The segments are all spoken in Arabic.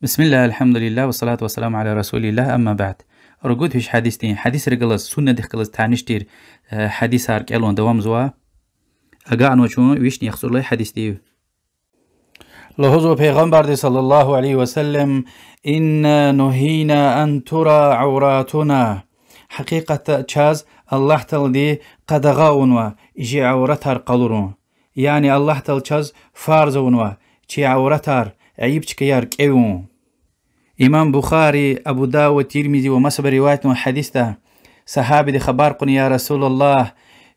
بسم الله الحمد لله والصلاة والسلام على رسول الله أما بعد رجود فيش حديثين حديث رجلس سنة دخلس تعنيشتير حديث هارك ألون دوام زوا أجا نوشون ويشني يخسر لي حديث ديو لهذا پیغمبر صلى الله عليه وسلم إن نهينا أن ترى عوراتنا حقيقة تشاز الله تلدي قدغاون و إجي عورتها قلرون يعني الله تل تشاز فارزون و چي عورتها عيب تكيار كيون إمام بخاري أبو داود ترمذي ومسب رواية حديثة صحابي دي خبر قن يا رسول الله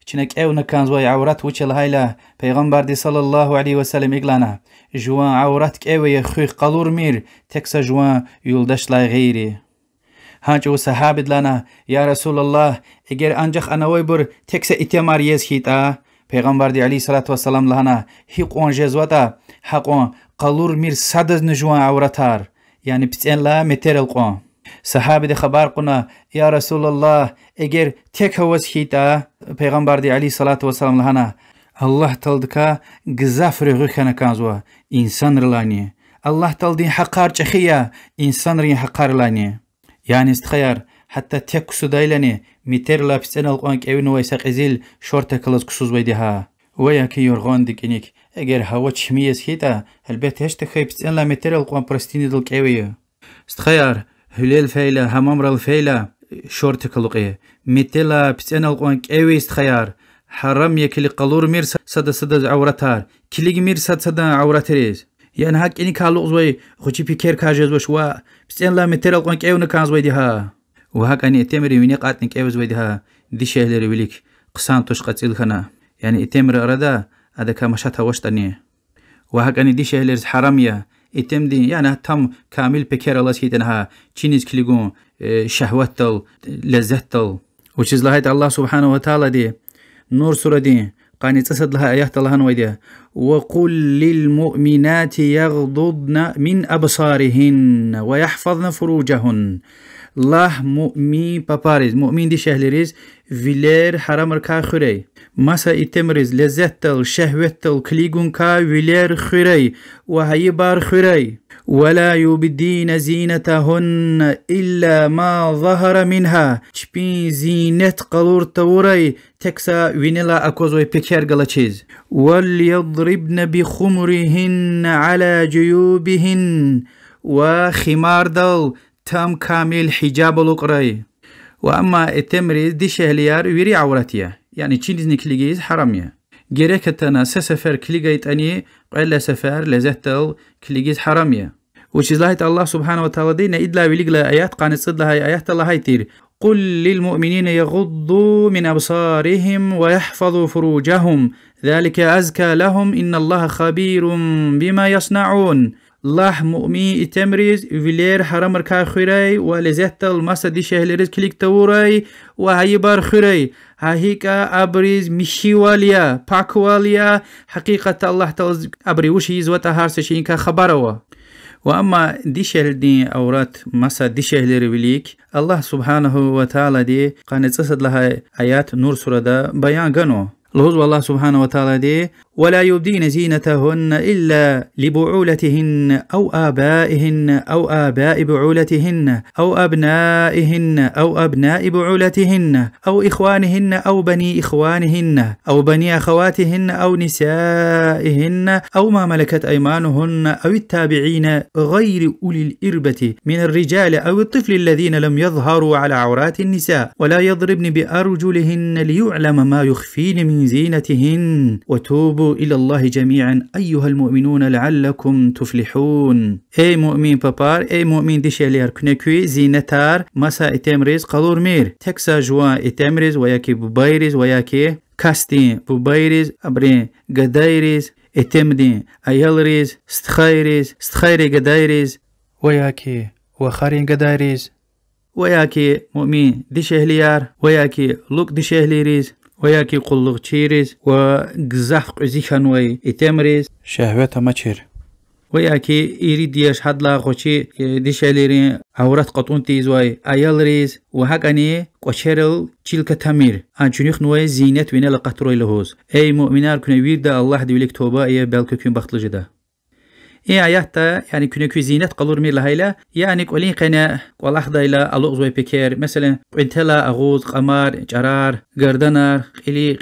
چنك ايو نكان زوي عورت وچ الهيلا پیغمبر دي صلى الله عليه وسلم اقلانا جوان عورتك ايو يخوي قلور مير تكسا جوان يولدش لا غيري هانجو صحابي دلانا يا رسول الله اگر انجخ انا ويبر تكسا اتمار يزخيتا پیغمبر دي عليه الصلاة والسلام لهنا هيقون جزوتا حقون قلور مير صدز نجوان عورتار يعني بتسأل لا متر القوم صحابي دي خبر قنا يا رسول الله اگر تك هوز خيتا پیغمبر دي عليه الصلاة والسلام لهنا الله تلدكا غزافر غخنا كانزوا انسان رلاني الله تلدي حقار چخيا انسان رين حقار لاني يعني استخيار حتى تك سودايلاني متر لا بتسأل القوم كيون ويساق ازيل شورتا كلاز كسوز ويدها ويا كي يرغون ديكينيك اگر هوا چميز خيتا البيت هشت خي بتسأل لا متر القوم برستيني دل كيوية استخيار هلال فيلا همامر الفيلا شورت كلقيه متلا بتسأل القوم كيوي استخيار حرام يكلي قلور مير صد عورتار كليج مير صد عورتريز يعني هاك اني كالو زوي خوشي بيكير كاجز وش وا بتسأل لا متر القوم كيو نكان زوي ديها وهاك اني اتمري ويني قاتن كيو زوي ديها دي شهلري وليك قسان توش قتيل خنا يعني اتمر أردا هذا كمشات وشتني وهاك أني دي شهلرز حرامية اتمدي يعني تم كامل بكير الله سيدنها تشينيز كليجون شهوتل لذتل وشيز لهايت الله سبحانه وتعالى دي نور سورة دي قاني تصد لها آيات الله نويدي وقل للمؤمنات يغضضن من أبصارهن ويحفظن فروجهن الله مؤمن باباريز مؤمن دي شهلريز فيلير حرام ركا خري مسا اتمرز لذتل شهوتل كليجون كا فيلير خري وهي بار خري ولا يبدين زينتهن إلا ما ظهر منها تشبين زينة قلور توري تكسا وينلا أكوزوي بكير غلطيز وليضربن بخمرهن على جيوبهن وخمار دل تام كامل حجاب القري وأما التمريز دي شهليار ويري عورتيا يعني تشينيز نكليجيز حرامية جريكتنا سفر كليجيت أني قيل سفر لزتل كليجيز حرامية وشيز لاهيت الله سبحانه وتعالى دينا إدلا وليقلا آيات قانت صد لها آيات الله هايتير قل للمؤمنين يغضوا من أبصارهم ويحفظوا فروجهم ذلك أزكى لهم إن الله خبير بما يصنعون الله مؤمن اتمريز فيلير حرام ركا خيري ولزتل مسا دي شهلرز كليك توري وهي بار خيري هاهيكا أبريز مشيواليا باكواليا حقيقة الله تلز أبري وش يزوتا هارسشين كا خبروا وأما دي شهل دي أورات مسا دي شهلر وليك الله سبحانه وتعالى دي قانت تصد لها آيات نور سورة دا بيان غنو لهذا الله سبحانه وتعالى دي ولا يبدين زينتهن إلا لبعولتهن أو آبائهن أو آباء بعولتهن أو أبنائهن أو أبناء بعولتهن أو إخوانهن أو بني إخوانهن أو بني أخواتهن أو نسائهن أو ما ملكت أيمانهن أو التابعين غير أولي الإربة من الرجال أو الطفل الذين لم يظهروا على عورات النساء ولا يضربن بأرجلهن ليعلم ما يخفين من زينتهن وتوبوا إلى الله جميعا أيها المؤمنون لعلكم تفلحون أي مؤمن بابار أي مؤمن دي شهليار كنكوي زينتار مسا اتمريز قلور مير تكسا جوا اتمريز وياكي ببايريز وياكي كاستين ببايريز أبرين قدايريز اتمدين أيالريز استخيري قدايريز وياكي وخارين قدايريز وياكي مؤمن دي شهليار وياكي لوك دي شهليريز وياكي قلق تشيريز وقزاح قزيخانوي اتمريز شهوة مچير وياكي يريد يشهد لا خوشي دي شهليرين عورات قطون تيزوي ايالريز وهاقاني قشيرل تشيلك تامير انچونيخ نوي زينت وينه لقطروي لهوز اي مؤمنار كنا ويردا الله دي وليك توبا ايه بلكو كون بختل جدا إيه آياتا يعني كنا كوزينات قلور مير لهيلا يعني قولين قنا والله ضيلا ألوغ زوي بكير مثلا انتلا أغوز قمار جرار قردنار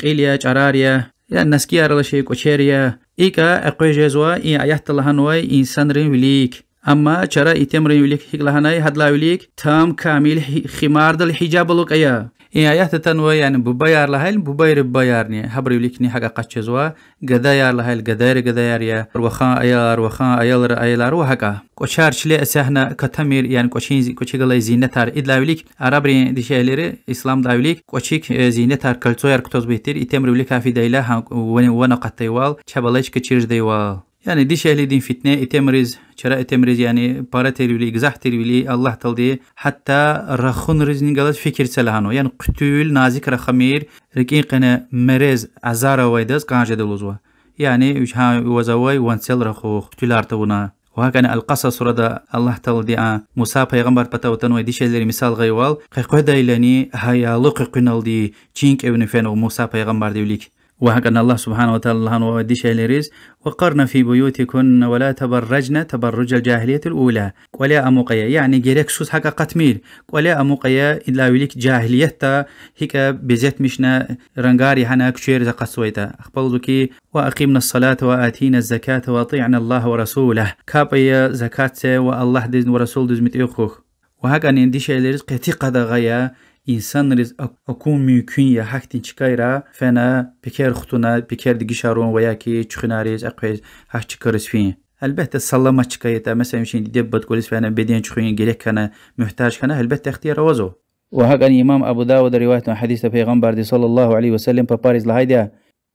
قيليا جراريا يعني نسكيار الله شيء كوشيريا إيكا أقوي جزوا إيه آيات الله هنوي إنسان رين وليك أما ترى إتمرين وليك هيكلهناي هدلا وليك تام كامل خمار دل حجاب لك أيا إيه آيات تنوي يعني ببايار لهاي بباير ببايرني هبري وليكني حاجة قتشزوا قدايار لهاي قداير يا روخان أيار أيلار وهكا كوشار شلي أسهنا كتمير يعني كوشي قلي زينتار إدلا وليك عربي دي شهلري إسلام دا وليك كوشيك زينتار كالتوير كتوز بيتر إتمر وليك في دايلا ونقط تيوال شباليش كتشيرج ديوال يعني دي شهلي دين فتنة إتمرز شراء إتمرز يعني بارتري ولي إجزاحتري ولي الله تلدي حتى رخون رزني قالت فكر سلهانو يعني قتول نازك رخمير ركين قنا مرز عزارة ويدز قاعدة دلوزوا يعني وش ها وزواي وانسل رخو قتلار تونا وهكذا القصص ردا الله تلدي موسى پیغمبر بتاوتن ودي شهلي مثال غيوال قيقودا إلاني هيا لق قنال دي جينك ابن فين موسى پیغمبر ديوليك وهكذا الله سبحانه وتعالى هنو ودي شهلريز وقرن في بيوتكن ولا تبرجن تبرج الجاهلية الأولى ولا أموقيا يعني جيرك سوس حقا قتمير ولا أموقيا إلا وليك جاهلية هيك بزيت مشنا رنغاري هنا كشير زقصويتا أخبرتك وأقيمنا الصلاة وآتينا الزكاة وأطيعنا الله ورسوله كابيا زكاة والله دزن ورسول دز متأخوخ وهكذا ندي شهلريز قتيقة غايا إنسان رز أكون ممكن يا حكتين شكايرا فأنا بكير خطونا بكير دقيشارون وياكي تشخناريز أقويز هاش تكرس فيه البته السلامة شكايتا مثلا يمشين ديبت كوليس فأنا بدين تشخين جليك كان محتاج كان البته اختيار وزو وهكذا إمام أبو داود رواية حديث پیغمبر صلى الله عليه وسلم بباريز لهيدا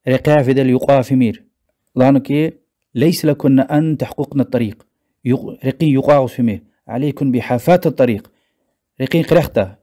رقاع في دل يقاف مير لانكي ليس لكن أن تحققنا الطريق رقين يقاع في مير عليكم بحافات الطريق رقين قرخته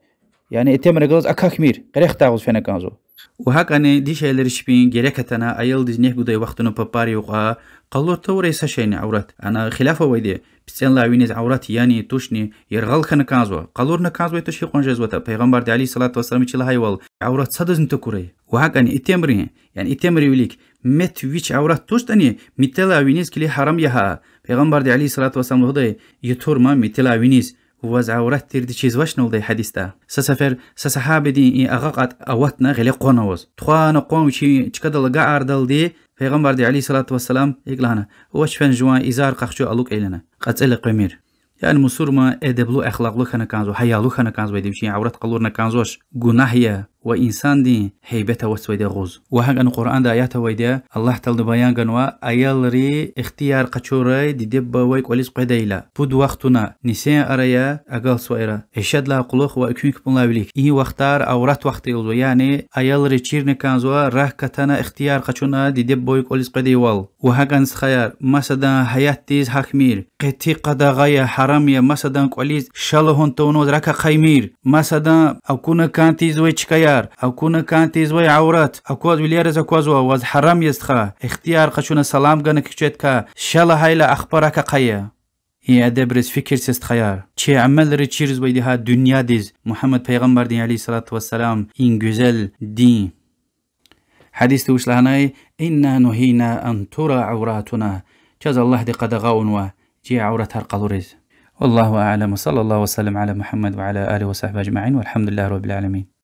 يعني اتمر جلوز أكاك مير قريخ تاغوز فينا كانزو وهكذا دي شيء لرشبين جريكتنا أيل ديزنيه قدي وقتنا بباري وقا قالوا توري ساشيني عورات أنا خلافه ويدي بسين لا وينيز عورات يعني توشني يرغل خنا كانزو قالورنا كانزو يتشي قنجزوتا پیغمبر دي عليه الصلاة والسلام يشيل هاي وال عورات صدز نتكوري وهكذا اتمرين يعني اتمري وليك مت ويش عورات توشتني متلا وينيز كلي حرام يها پیغمبر دي عليه الصلاة والسلام هدي يتور ما متلا وينيز وز عورات تير دي چیز واش نول دي حديث تا سسفر سصحابه دي اغاقات اوتنا غلي قونوز تخوان قوم شي چكدل غار دل دي پیغمبر دي عليه الصلاه والسلام يقلهنا واش فن جوان ازار قخشو الوك ايلنا قتل قمير يعني مسور ما ادبلو اخلاقلو خنا كانزو حيالو خنا كانزو بيدي شي عورات قلورنا كانزوش غناهيه وإنسان دي هيبته وسويده غوز وهاج أن القرآن ده آياته ويده الله تعالى بيان جنوا أيالري اختيار قشوري دي دب ويك وليس قديلا بود وقتنا نسيان أريا أقل سويرة إشاد لا قلوخ وأكونك بنلاوليك إيه وقتار أورات وقت يلزو يعني أيالري تشيرن كانزوا راه كتنا اختيار قشونا دي دب ويك وليس قديوال وهاج أن خيار مثلا حياة تيز حكمير قتي قد غاية حرامية مثلا كوليس شالهون تونوز ركا خيمير مثلا أو كنا كان تيز ويتشكيا أو كنا كانت زوي عورات أو كواز وليارز أو كواز وواز حرام يستخا اختيار قشونا سلام جانك كشتكا شالا هايلا أخبارك قيا هي أدبرز فكر سست خيار چه عمل ريتشيرز بيدها دنيا ديز محمد پیغمبر دين عليه الصلاة والسلام إن جزل دين حديث توش لهناي إنا نهينا أن ترى عوراتنا جاز الله دي قد غاون جي عورتها القلوريز والله أعلم صلى الله وسلم على محمد وعلى آله وصحبه أجمعين والحمد لله رب العالمين.